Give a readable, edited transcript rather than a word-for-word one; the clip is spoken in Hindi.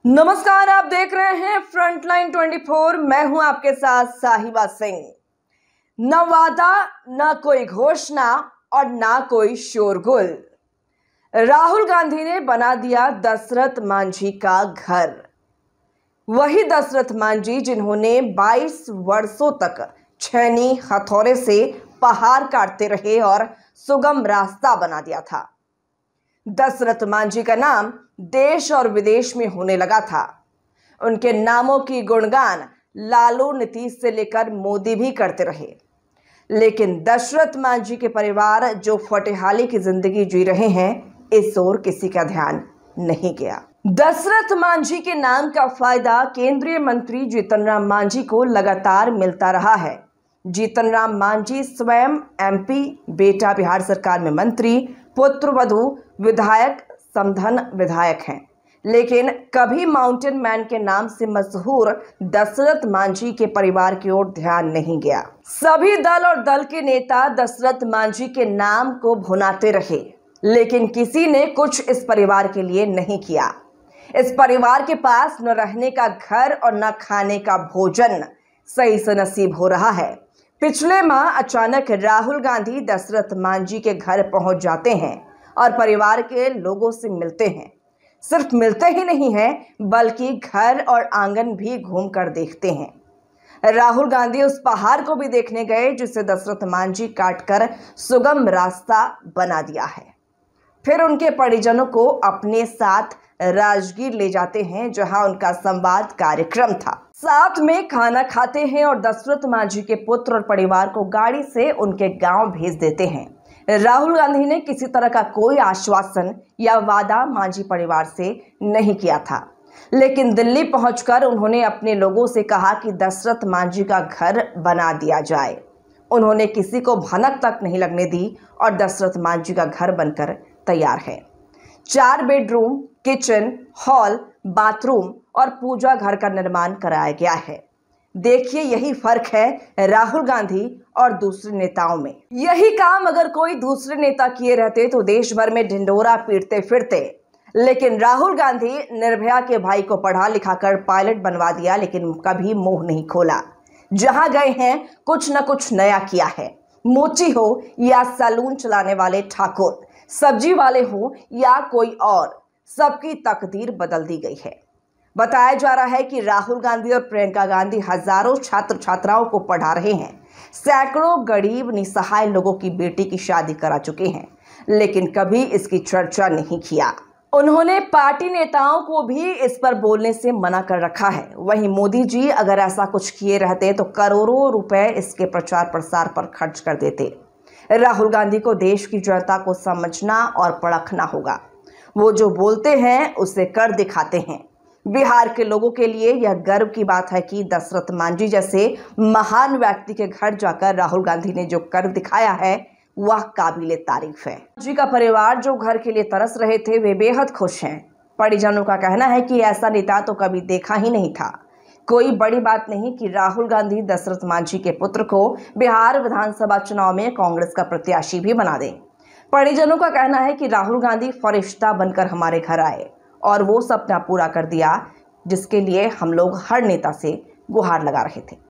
नमस्कार, आप देख रहे हैं फ्रंटलाइन 24। मैं हूं आपके साथ साहिबा सिंह। न वादा, न कोई घोषणा और ना कोई शोरगुल। राहुल गांधी ने बना दिया दशरथ मांझी का घर। वही दशरथ मांझी जिन्होंने 22 वर्षों तक छेनी हथौड़े से पहाड़ काटते रहे और सुगम रास्ता बना दिया था। दशरथ मांझी का नाम देश और विदेश में होने लगा था। उनके नामों की गुणगान लालू, नीतीश से लेकर मोदी भी करते रहे। लेकिन दशरथ मांझी के परिवार जो फटेहाली की जिंदगी जी रहे हैं, इस ओर किसी का ध्यान नहीं गया। दशरथ मांझी के नाम का फायदा केंद्रीय मंत्री जीतन राम मांझी को लगातार मिलता रहा है। जीतन राम मांझी स्वयं एमपी, बेटा बिहार सरकार में मंत्री, पुत्र वधु विधायक, समधन विधायक हैं। लेकिन कभी माउंटेन मैन के नाम से मशहूर दशरथ मांझी के परिवार की ओर ध्यान नहीं गया। सभी दल और दल के नेता दशरथ मांझी के नाम को भुनाते रहे, लेकिन किसी ने कुछ इस परिवार के लिए नहीं किया। इस परिवार के पास न रहने का घर और न खाने का भोजन सही से नसीब हो रहा है। पिछले माह अचानक राहुल गांधी दशरथ मांझी के घर पहुंच जाते हैं और परिवार के लोगों से मिलते हैं। सिर्फ मिलते ही नहीं हैं, बल्कि घर और आंगन भी घूम कर देखते हैं। राहुल गांधी उस पहाड़ को भी देखने गए जिसे दशरथ मांझी काटकर सुगम रास्ता बना दिया है। फिर उनके परिजनों को अपने साथ राजगीर ले जाते हैं, जहां उनका संवाद कार्यक्रम था। साथ में खाना खाते हैं और दशरथ मांझी के पुत्र और परिवार को गाड़ी से उनके गांव भेज देते हैं। राहुल गांधी ने किसी तरह का कोई आश्वासन या वादा मांझी परिवार से नहीं किया था, लेकिन दिल्ली पहुंचकर उन्होंने अपने लोगों से कहा कि दशरथ मांझी का घर बना दिया जाए। उन्होंने किसी को भनक तक नहीं लगने दी और दशरथ मांझी का घर बनकर तैयार है। 4 बेडरूम, किचन, हॉल, बाथरूम और पूजा घर का निर्माण कराया गया है। देखिए, यही फर्क है राहुल गांधी और दूसरे नेताओं में। यही काम अगर कोई दूसरे नेता किए रहते तो देश भर में ढिंढोरा पीटते फिरते। लेकिन राहुल गांधी निर्भया के भाई को पढ़ा लिखा कर पायलट बनवा दिया, लेकिन कभी मुंह नहीं खोला। जहां गए हैं कुछ न कुछ नया किया है। मोची हो या सैलून चलाने वाले ठाकुर, सब्जी वाले हो या कोई और, सबकी तकदीर बदल दी गई है। बताया जा रहा है कि राहुल गांधी और प्रियंका गांधी हजारों छात्र छात्राओं को पढ़ा रहे हैं। सैकड़ों गरीब निसहाय लोगों की बेटी की शादी करा चुके हैं, लेकिन कभी इसकी चर्चा नहीं किया। उन्होंने पार्टी नेताओं को भी इस पर बोलने से मना कर रखा है। वहीं मोदी जी अगर ऐसा कुछ किए रहते तो करोड़ों रुपए इसके प्रचार प्रसार पर खर्च कर देते। राहुल गांधी को देश की जनता को समझना और परखना होगा। वो जो बोलते हैं उसे कर दिखाते हैं। बिहार के लोगों के लिए यह गर्व की बात है कि दशरथ मांझी जैसे महान व्यक्ति के घर जाकर राहुल गांधी ने जो कर दिखाया है, वह काबिले तारीफ है। जी का परिवार जो घर के लिए तरस रहे थे, वे बेहद खुश हैं। परिजनों का कहना है कि ऐसा नेता तो कभी देखा ही नहीं था। कोई बड़ी बात नहीं कि राहुल गांधी दशरथ मांझी के पुत्र को बिहार विधानसभा चुनाव में कांग्रेस का प्रत्याशी भी बना दें। परिजनों का कहना है कि राहुल गांधी फरिश्ता बनकर हमारे घर आए और वो सपना पूरा कर दिया, जिसके लिए हम लोग हर नेता से गुहार लगा रहे थे।